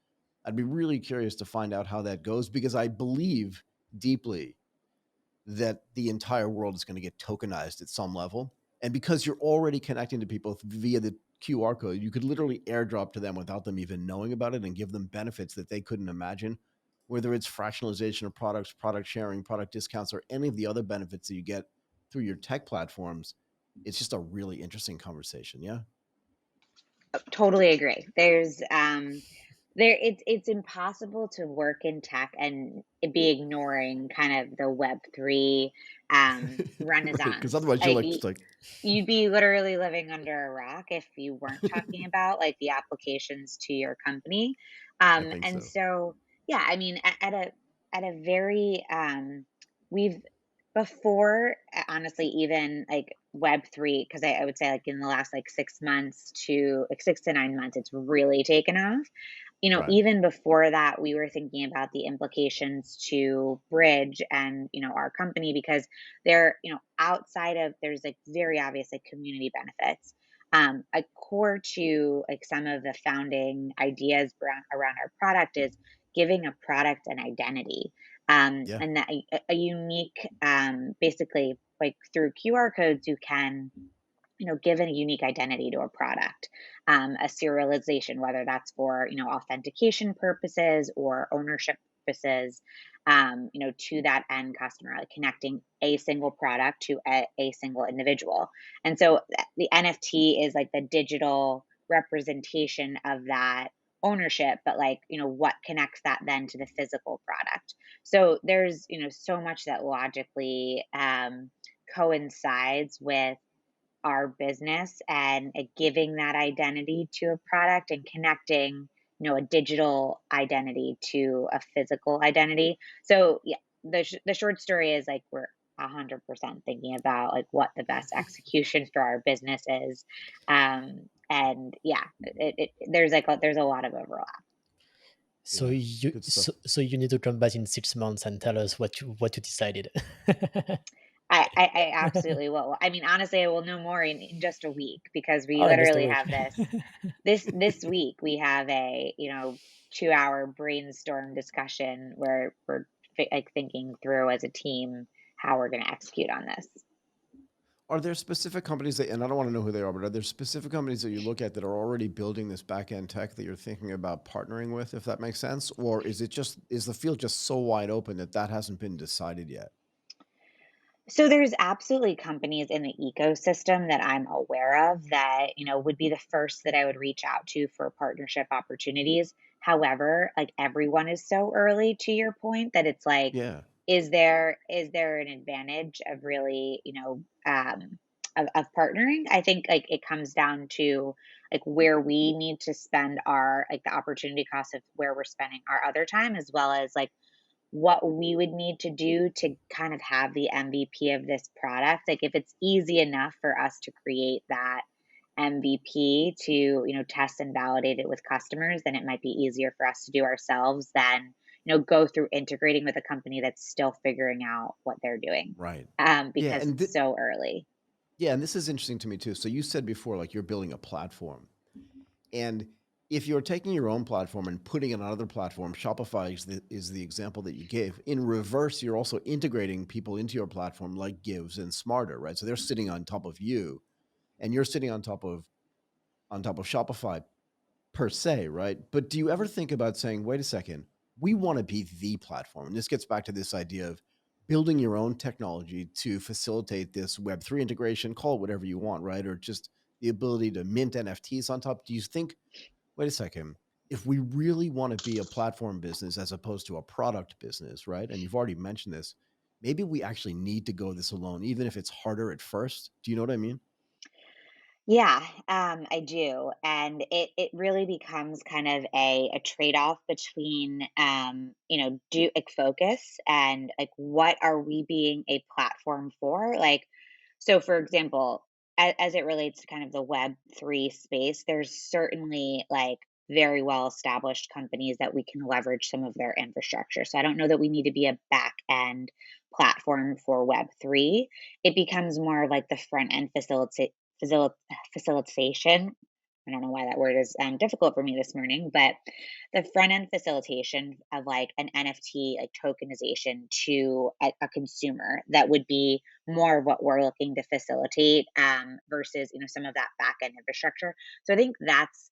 I'd be really curious to find out how that goes, because I believe deeply that the entire world is going to get tokenized at some level. And because you're already connecting to people via the QR code, you could literally airdrop to them without them even knowing about it and give them benefits that they couldn't imagine, whether it's fractionalization of products, product sharing, product discounts, or any of the other benefits that you get through your tech platforms. It's just a really interesting conversation. Yeah. Totally agree. It's impossible to work in tech and be ignoring kind of the Web3 Right. Because renaissance. otherwise you're like, just like, You'd be literally living under a rock if you weren't talking about like the applications to your company. I think And so. so, yeah, I mean, at a very, we've before, honestly, even like Web3, because I would say like in the last like 6 months to like 6 to 9 months, it's really taken off. Right. Even before that, we were thinking about the implications to Bridge and, our company, because they're, outside of, there's like very obvious like community benefits. A core to like some of the founding ideas around our product is giving a product an identity. Yeah. And that a unique, basically like through QR codes, you can, give a unique identity to a product, a serialization, whether that's for, authentication purposes or ownership purposes, to that end customer, like connecting a single product to a single individual. And so the NFT is like the digital representation of that ownership, but like, what connects that then to the physical product. So there's, so much that logically coincides with our business and giving that identity to a product and connecting, a digital identity to a physical identity. So yeah, the short story is like we're 100% thinking about like what the best execution for our business is. And yeah, there's a lot of overlap. So Yeah. you Good stuff. so you need to come back in 6 months and tell us what you decided. I absolutely will. I mean, honestly, I will know more in just a week, because we Oh, in just a literally week. have this week we have a 2-hour brainstorm discussion where we're like thinking through as a team how we're going to execute on this. Are there specific companies that, and I don't want to know who they are, but are there specific companies that you look at that are already building this back end tech that you're thinking about partnering with, if that makes sense? Or is the field just so wide open that that hasn't been decided yet? So there's absolutely companies in the ecosystem that I'm aware of that, would be the first that I would reach out to for partnership opportunities. However, like everyone is so early to your point that it's like, Yeah. is there an advantage of really, of partnering? I think like it comes down to like where we need to spend our like the opportunity cost of where we're spending our other time as well as like what we would need to do to kind of have the MVP of this product. Like if it's easy enough for us to create that MVP to, test and validate it with customers, then it might be easier for us to do ourselves than, go through integrating with a company that's still figuring out what they're doing. Right. Yeah. Because it's so early. Yeah, and this is interesting to me too. So you said before, like you're building a platform. And if you're taking your own platform and putting it on another platform, Shopify is the example that you gave. In reverse, you're also integrating people into your platform like Gives and Smarter, right? So they're sitting on top of you, and you're sitting on top of Shopify per se, right? But do you ever think about saying, wait a second, we want to be the platform? And this gets back to this idea of building your own technology to facilitate this Web3 integration, call it whatever you want, right? Or just the ability to mint NFTs on top. Do you think, wait a second, if we really want to be a platform business as opposed to a product business, right? And you've already mentioned this, maybe we actually need to go this alone, even if it's harder at first. Do you know what I mean? Yeah, I do, and it really becomes kind of a trade-off between, do like focus and like what are we being a platform for? Like, so for example, as it relates to kind of the Web3 space, there's certainly like very well established companies that we can leverage some of their infrastructure. So I don't know that we need to be a back end platform for Web3. It becomes more of like the front end facilitation. I don't know why that word is difficult for me this morning, but the front end facilitation of like an NFT like tokenization to a consumer that would be more of what we're looking to facilitate versus some of that back end infrastructure. So I think that's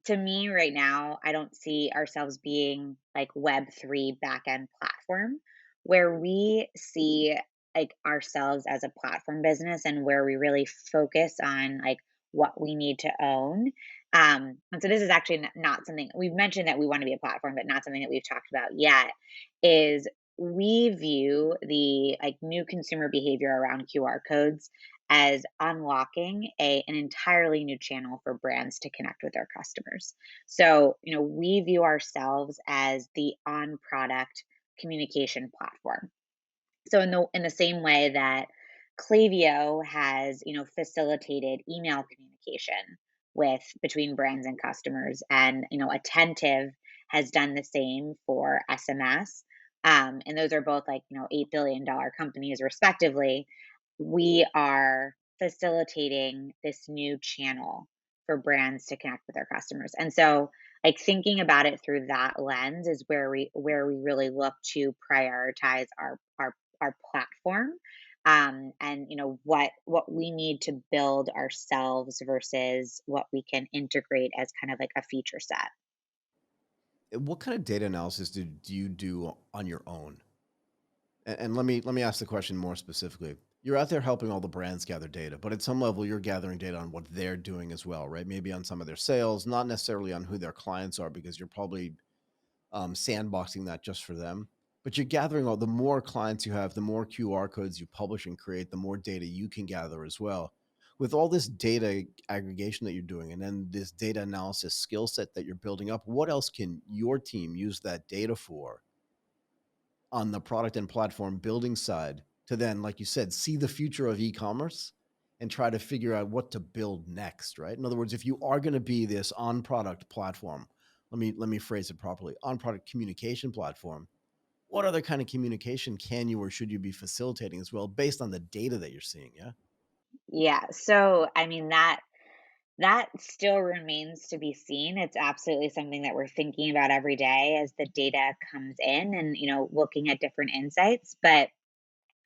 to me right now. I don't see ourselves being like Web3 back end platform where we see like ourselves as a platform business and where we really focus on like what we need to own. And so this is actually not something we've mentioned that we want to be a platform, but not something that we've talked about yet. Is we view the like new consumer behavior around QR codes as unlocking an entirely new channel for brands to connect with their customers. So, we view ourselves as the on product communication platform. So in the same way that Klaviyo has, facilitated email communication with between brands and customers, and Attentive has done the same for SMS. And those are both like $8 billion companies respectively. We are facilitating this new channel for brands to connect with their customers, and so like thinking about it through that lens is where we really look to prioritize our platform, and what we need to build ourselves versus what we can integrate as kind of like a feature set. What kind of data analysis do you do on your own? And let me ask the question more specifically. You're out there helping all the brands gather data, but at some level, you're gathering data on what they're doing as well, right? Maybe on some of their sales, not necessarily on who their clients are, because you're probably sandboxing that just for them. But you're gathering all the more clients you have, the more QR codes you publish and create, the more data you can gather as well. With all this data aggregation that you're doing, and then this data analysis skill set that you're building up, what else can your team use that data for on the product and platform building side to then, like you said, see the future of e-commerce and try to figure out what to build next, right? In other words, if you are going to be this on product platform, let me phrase it properly, on product communication platform, what other kind of communication can you or should you be facilitating as well based on the data that you're seeing? Yeah. Yeah. So I mean that still remains to be seen. It's absolutely something that we're thinking about every day as the data comes in and looking at different insights. But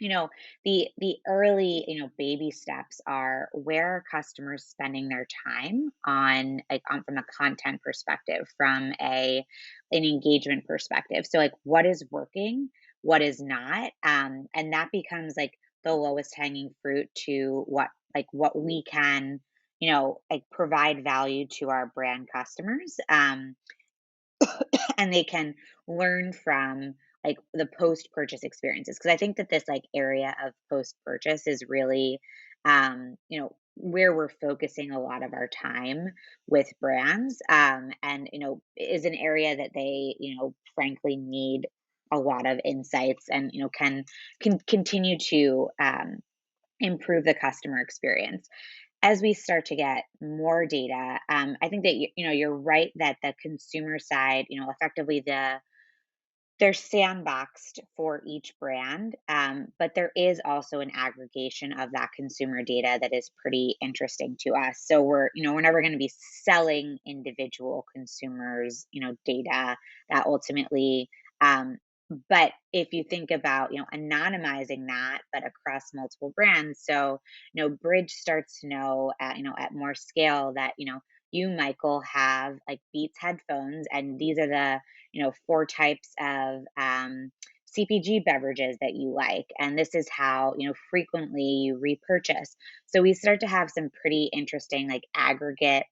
you know, the early, baby steps are where are customers spending their time on, like, on from a content perspective, from an engagement perspective. So, like, what is working, what is not, and that becomes like the lowest hanging fruit to what we can, like, provide value to our brand customers. And they can learn from, like, the post purchase experiences, because I think that this, like, area of post purchase is really, where we're focusing a lot of our time with brands, and is an area that they, frankly, need a lot of insights, and can continue to improve the customer experience. As we start to get more data, I think that you're right that the consumer side, effectively they're sandboxed for each brand, but there is also an aggregation of that consumer data that is pretty interesting to us. So we're never going to be selling individual consumers, data that ultimately. Um, but if you think about, anonymizing that, but across multiple brands, so Bridge starts to know at more scale that you, Michael, have like Beats headphones, and these are the four types of CPG beverages that you like. And this is how, frequently you repurchase. So we start to have some pretty interesting, like, aggregate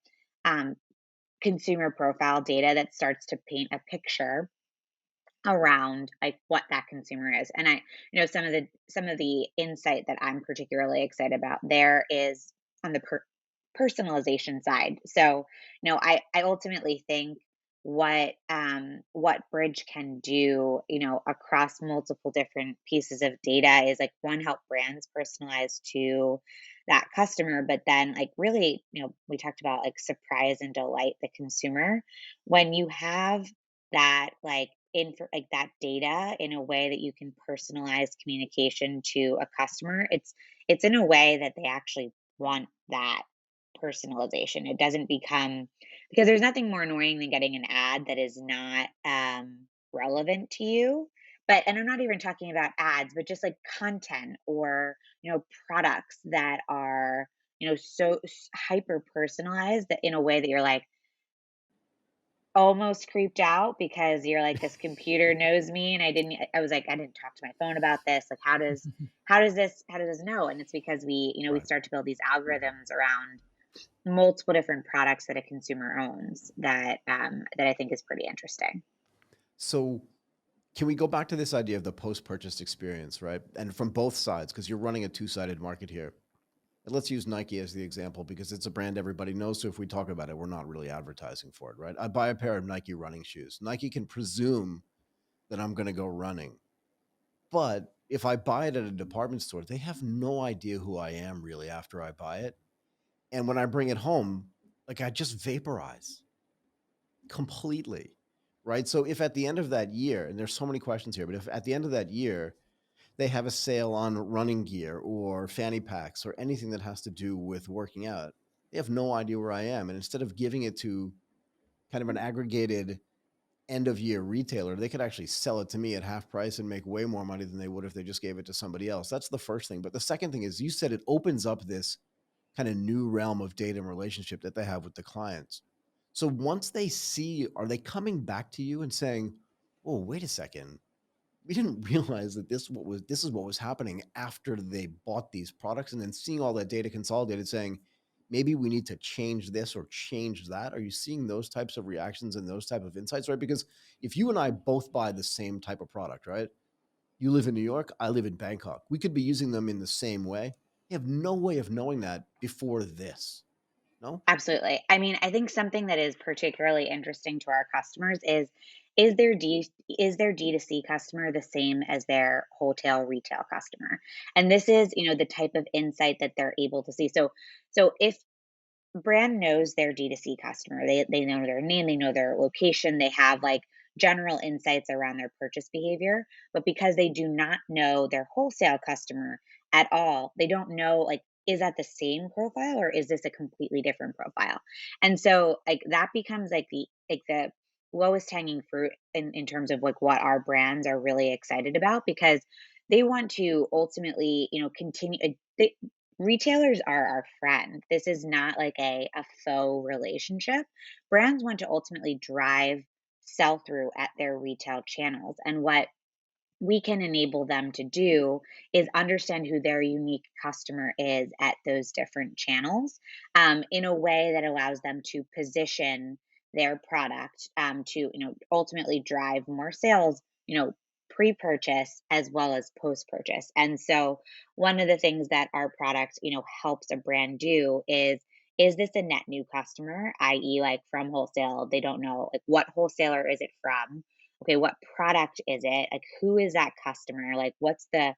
um, consumer profile data that starts to paint a picture around, like, what that consumer is. And some of the insight that I'm particularly excited about there is on the personalization side. So I ultimately think what Bridge can do, across multiple different pieces of data, is, like, one, help brands personalize to that customer, but then, like, really, we talked about, like, surprise and delight the consumer when you have that, like, like, that data in a way that you can personalize communication to a customer. It's in a way that they actually want that personalization. It doesn't become, because there's nothing more annoying than getting an ad that is not relevant to you. And I'm not even talking about ads, but just, like, content, or products that are so hyper personalized, that in a way that you're, like, almost creeped out, because you're like, this computer knows me, and I was like, I didn't talk to my phone about this. Like, how does this know? And it's because we Right. start to build these algorithms around multiple different products that a consumer owns, that I think is pretty interesting. So can we go back to this idea of the post-purchase experience, right? And from both sides, because you're running a two-sided market here. And let's use Nike as the example because it's a brand everybody knows. So if we talk about it, we're not really advertising for it, right? I buy a pair of Nike running shoes. Nike can presume that I'm going to go running. But if I buy it at a department store, they have no idea who I am really after I buy it. And when I bring it home, like, I just vaporize completely, right? So if at the end of that year, and there's so many questions here, but if at the end of that year they have a sale on running gear or fanny packs or anything that has to do with working out, they have no idea where I am. And instead of giving it to kind of an aggregated end of year retailer, they could actually sell it to me at half price and make way more money than they would if they just gave it to somebody else. That's the first thing. But the second thing is, you said it opens up this kind of new realm of data and relationship that they have with the clients. So once they see, are they coming back to you and saying, "Oh, wait a second, we didn't realize that this is what was happening after they bought these products," and then seeing all that data consolidated, saying, maybe we need to change this or change that? Are you seeing those types of reactions and those type of insights, right? Because if you and I both buy the same type of product, right? You live in New York, I live in Bangkok. We could be using them in the same way. You have no way of knowing that before this. No? Absolutely. I mean, I think something that is particularly interesting to our customers is their D2C customer the same as their wholesale retail customer? And this is, the type of insight that they're able to see. So if brand knows their D2C customer, they know their name, they know their location, they have, like, general insights around their purchase behavior, but because they do not know their wholesale customer at all, they don't know, like, is that the same profile, or is this a completely different profile? And so, like, that becomes, like the lowest hanging fruit in terms of, like, what our brands are really excited about, because they want to ultimately, continue. Retailers are our friend. This is not like a faux relationship. Brands want to ultimately drive sell through at their retail channels. And what we can enable them to do is understand who their unique customer is at those different channels, in a way that allows them to position their product, to ultimately drive more sales, pre-purchase as well as post-purchase. And so one of the things that our product helps a brand do is this a net new customer, i.e. like from wholesale, they don't know like what wholesaler is it from, okay, what product is it, like who is that customer, like what's the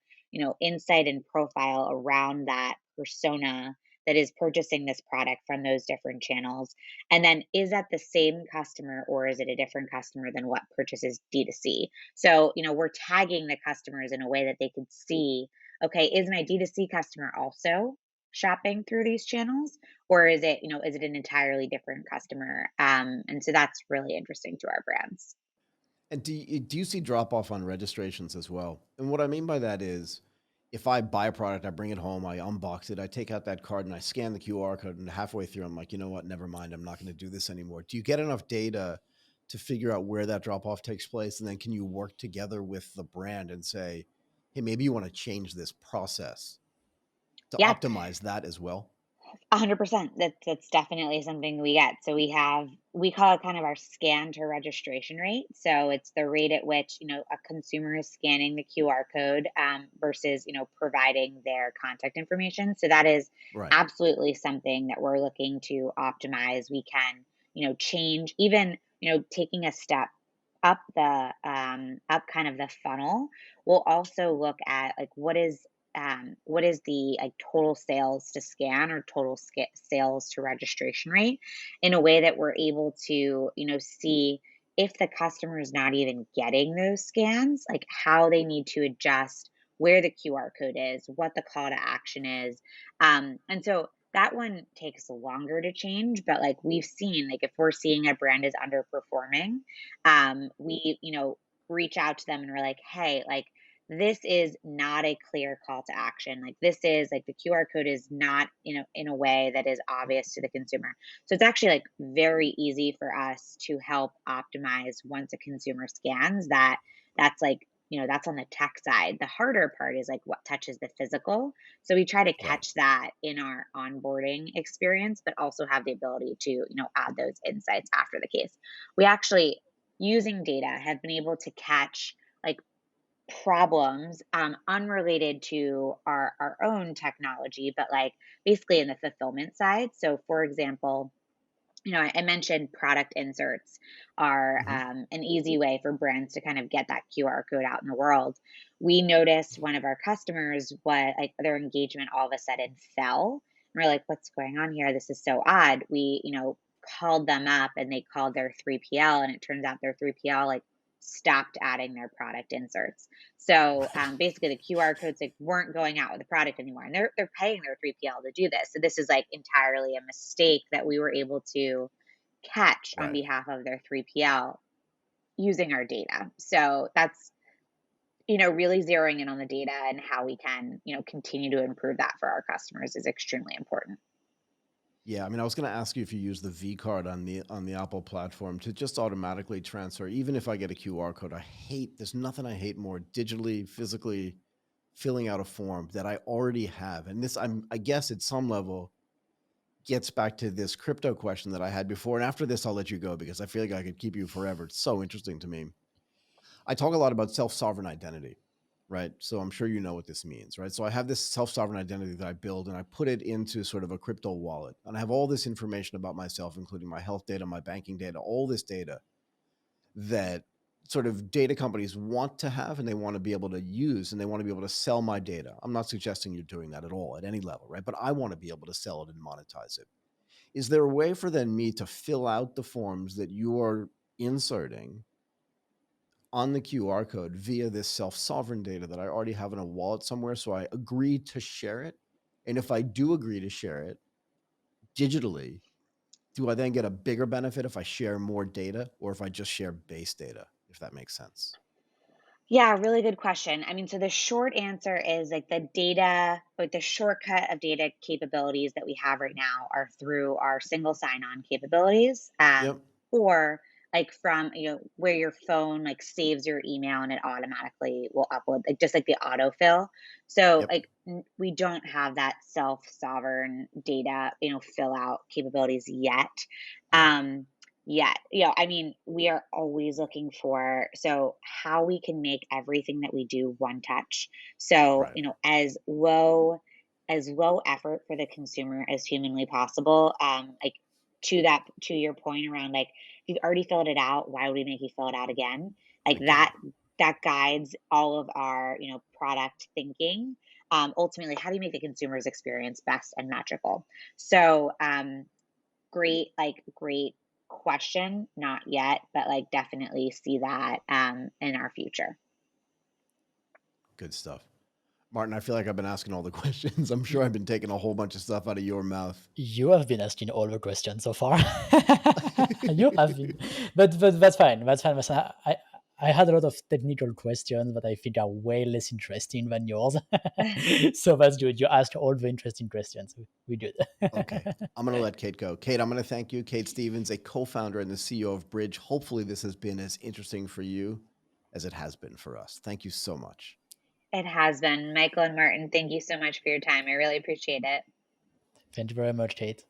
insight and profile around that persona that is purchasing this product from those different channels. And then is that the same customer or is it a different customer than what purchases D2C? So we're tagging the customers in a way that they could see, okay, is my D2C customer also shopping through these channels, or is it is it an entirely different customer? And so that's really interesting to our brands. And do you see drop off on registrations as well? And what I mean by that is, if I buy a product, I bring it home, I unbox it, I take out that card and I scan the QR code, and halfway through, I'm like, you know what? Never mind. I'm not going to do this anymore. Do you get enough data to figure out where that drop off takes place? And then can you work together with the brand and say, hey, maybe you want to change this process to Yeah, optimize that as well? 100%. That's definitely something we get. So we call it kind of our scan to registration rate. So it's the rate at which, a consumer is scanning the QR code, versus, providing their contact information. So that is Right. absolutely something that we're looking to optimize. We can, change even, taking a step up kind of the funnel. We'll also look at like what is the like total sales to scan or total sales to registration rate, in a way that we're able to see if the customer is not even getting those scans, like how they need to adjust where the QR code is, what the call to action is. And so that one takes longer to change, but like we've seen, like if we're seeing a brand is underperforming, we reach out to them and we're like, hey, like this is not a clear call to action. Like this is like the QR code is not in a way that is obvious to the consumer. So it's actually like very easy for us to help optimize once a consumer scans that. That's like that's on the tech side. The harder part is like what touches the physical. So we try to Right. catch that in our onboarding experience, but also have the ability to add those insights after the case. We actually, using data, have been able to catch like problems, unrelated to our own technology, but like basically in the fulfillment side. So, for example, I mentioned product inserts are, Hmm. an easy way for brands to kind of get that QR code out in the world. We noticed one of our customers, what like their engagement all of a sudden fell. And we're like, what's going on here? This is so odd. We, called them up and they called their 3PL, and it turns out their 3PL like stopped adding their product inserts. So Right. basically, the QR codes like weren't going out with the product anymore, and they're paying their 3PL to do this. So this is like entirely a mistake that we were able to catch on Right. behalf of their 3PL using our data. So that's really zeroing in on the data and how we can continue to improve that for our customers is extremely important. Yeah, I mean, I was going to ask you if you use the V card on the Apple platform to just automatically transfer, even if I get a QR code. There's nothing I hate more digitally, physically filling out a form that I already have. And this, I guess at some level gets back to this crypto question that I had before. And after this, I'll let you go because I feel like I could keep you forever. It's so interesting to me. I talk a lot about self-sovereign identity, right? So I'm sure you know what this means, right? So I have this self-sovereign identity that I build and I put it into sort of a crypto wallet. And I have all this information about myself, including my health data, my banking data, all this data that sort of data companies want to have and they want to be able to use and they want to be able to sell my data. I'm not suggesting you're doing that at all at any level, right? But I want to be able to sell it and monetize it. Is there a way for then me to fill out the forms that you are inserting on the QR code via this self-sovereign data that I already have in a wallet somewhere? So I agree to share it. And if I do agree to share it digitally, do I then get a bigger benefit if I share more data or if I just share base data, if that makes sense? Yeah, really good question. I mean, so the short answer is like the data, like the shortcut of data capabilities that we have right now are through our single sign-on capabilities, Yep. or like from where your phone like saves your email and it automatically will upload, like just like the autofill. So Yep. like we don't have that self-sovereign data, fill out capabilities yet. Right. Um, Yeah, I mean, we are always looking for how we can make everything that we do one touch. So, Right. as low effort for the consumer as humanly possible. Like to your point around like if you've already filled it out, why would we make you fill it out again? Like Again. that guides all of our, product thinking. Ultimately, how do you make the consumer's experience best and magical? So, great question. Not yet, but like definitely see that in our future. Good stuff. Martin, I feel like I've been asking all the questions. I'm sure I've been taking a whole bunch of stuff out of your mouth. You have been asking all the questions so far. You have been, but that's fine. That's fine. That's fine. I had a lot of technical questions that I think are way less interesting than yours. So that's good. You asked all the interesting questions. We good. Okay. I'm going to let Kate go. Kate, I'm going to thank you. Kait Stephens, a co-founder and the CEO of Brij. Hopefully this has been as interesting for you as it has been for us. Thank you so much. It has been. Michael and Martin, thank you so much for your time. I really appreciate it. Thank you very much, Kate.